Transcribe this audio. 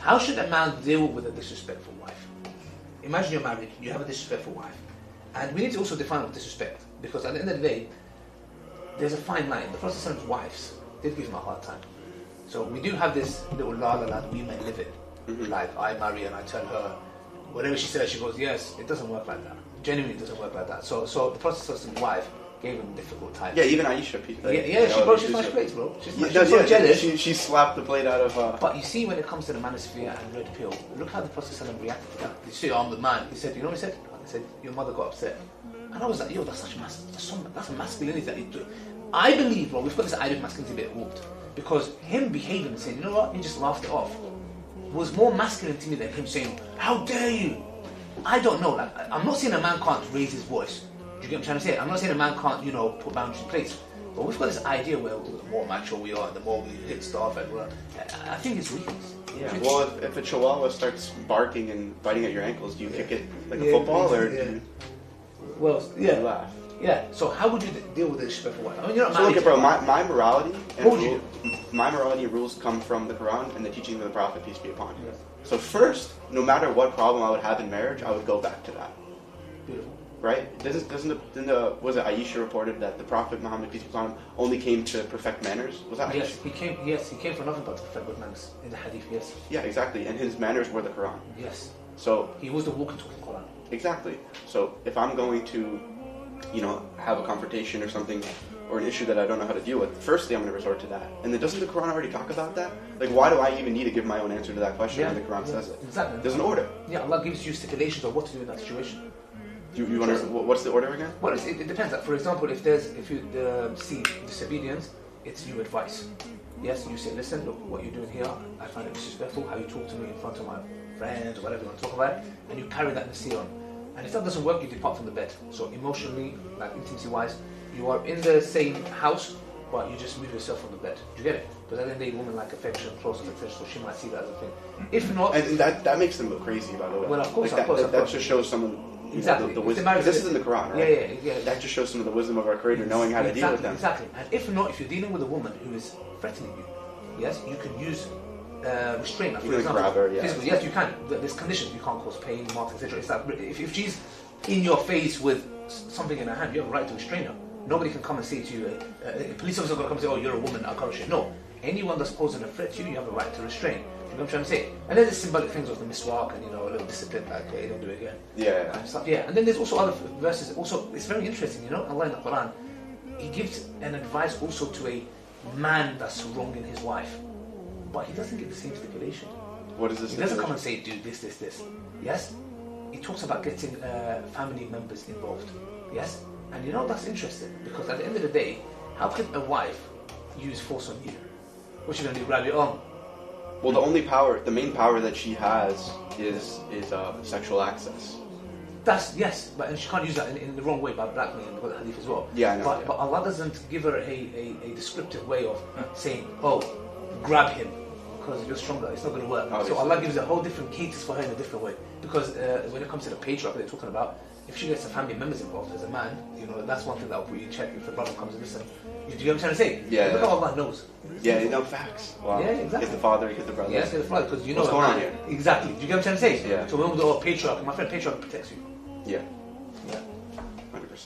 How should a man deal with a disrespectful wife? Imagine you're married, you have a disrespectful wife. And we need to also define what disrespect, because at the end of the day, there's a fine line. The Prophet's wives did give him a hard time. So we do have this little la-la that we may live in. Like, I marry and I tell her, whatever she says, she goes, yes. It doesn't work like that. Genuinely, it doesn't work like that. So the Prophet's wife gave him a difficult time. Yeah, even Aisha. She smashed plates, bro. She's jealous. She slapped the plate out of her. But you see, when it comes to the manosphere and red pill, look how the Prophet reacted to that. You see, I'm the man. He said, you know what he said? He said, your mother got upset. And I was like, yo, that's masculinity that you do. I believe, bro, we've got this idea of masculinity a bit warped. Because him behaving and saying, you know what, he just laughed it off, was more masculine to me than him saying, how dare you? I don't know. Like, I'm not saying a man can't raise his voice. Do you get what I'm trying to say? I'm not saying a man can't, put boundaries in place. But we've got this idea where the more macho we are, the more we hit stuff, and I think it's weakness. Yeah. Well, if a chihuahua starts barking and biting at your ankles, do you kick it like a football, or do you laugh? Yeah. So how would you deal with a disrespectful wife? I mean, you're not married. So look, bro, my morality and rules come from the Quran and the teaching of the Prophet, peace be upon him. Yeah. So first, no matter what problem I would have in marriage, I would go back to that. Beautiful. Right? Was it Aisha reported that the Prophet Muhammad, peace be upon him, only came to perfect manners? Was that Aisha? Yes, he came for nothing but to perfect good manners in the hadith, yes. Yeah, exactly. And his manners were the Quran. Yes. So he was the walking talking Quran. Exactly. So if I'm going to, have a confrontation or something, or an issue that I don't know how to deal with, firstly I'm going to resort to that. And then doesn't the Quran already talk about that? Like, why do I even need to give my own answer to that question when the Quran says it? Exactly. There's an order. Yeah, Allah gives you stipulations of what to do in that situation. You want to, what's the order again? Well, it depends. Like, for example, if you see disobedience, it's you advice. Yes, you say, listen, look, what you're doing here, I find it disrespectful, how you talk to me in front of my friends or whatever you want to talk about, and you carry that nasiyah on. And if that doesn't work, you depart from the bed. So emotionally, like intimacy-wise, you are in the same house, but you just move yourself from the bed. Do you get it? Because at the end of the day, women like affection, closeness, affection, so she might see that as a thing. If not... And that makes them look crazy, by the way. Well, of course, that just shows someone... Exactly. The wisdom. This is in the Quran, right? Yeah. That just shows some of the wisdom of our Creator, knowing how to deal with them. Exactly. And if not, if you're dealing with a woman who is threatening you, yes, you can use restraint. Like, for example, grab her, physically, yes, you can. There's conditions. You can't cause pain, marks, etc. It's like if she's in your face with something in her hand, you have a right to restrain her. Nobody can come and say to you, a police officer is going to come and say, oh, you're a woman, I can't restrain. No. Anyone that's posing a threat to you, you have a right to restrain. You know what I'm trying to say? And then there's symbolic things of the miswak and, a little discipline, like, hey, don't do it again. Yeah. And stuff. Yeah. And then there's also other verses. Also, it's very interesting, Allah in the Quran, He gives an advice also to a man that's wronging his wife. But He doesn't give the same stipulation. What is this? He doesn't come and say, do this. Yes? He talks about getting family members involved. Yes? And that's interesting, because at the end of the day, how can a wife use force on you? What you going to do, grab your arm? Well, the main power that she has is sexual access. Yes, and she can't use that in the wrong way by blackmailing the hadith as well. Yeah, I know. But Allah doesn't give her a descriptive way of saying, oh, grab him, because you're stronger. It's not going to work. Obviously. So Allah gives a whole different cadence for her in a different way. Because when it comes to the patriarch that they're talking about, if she gets her family members involved as a man, that's one thing that will put you in check. If the brother comes and listen, do you get what I'm trying to say? Yeah. Look how Allah knows. Yeah, facts. Wow. Yeah, exactly. Get the father, get the brother. Yes, get the father, because what's going on here. Exactly. Do you get what I'm trying to say? Yeah. So when we go, patriarch, my friend, patriarch protects you. Yeah.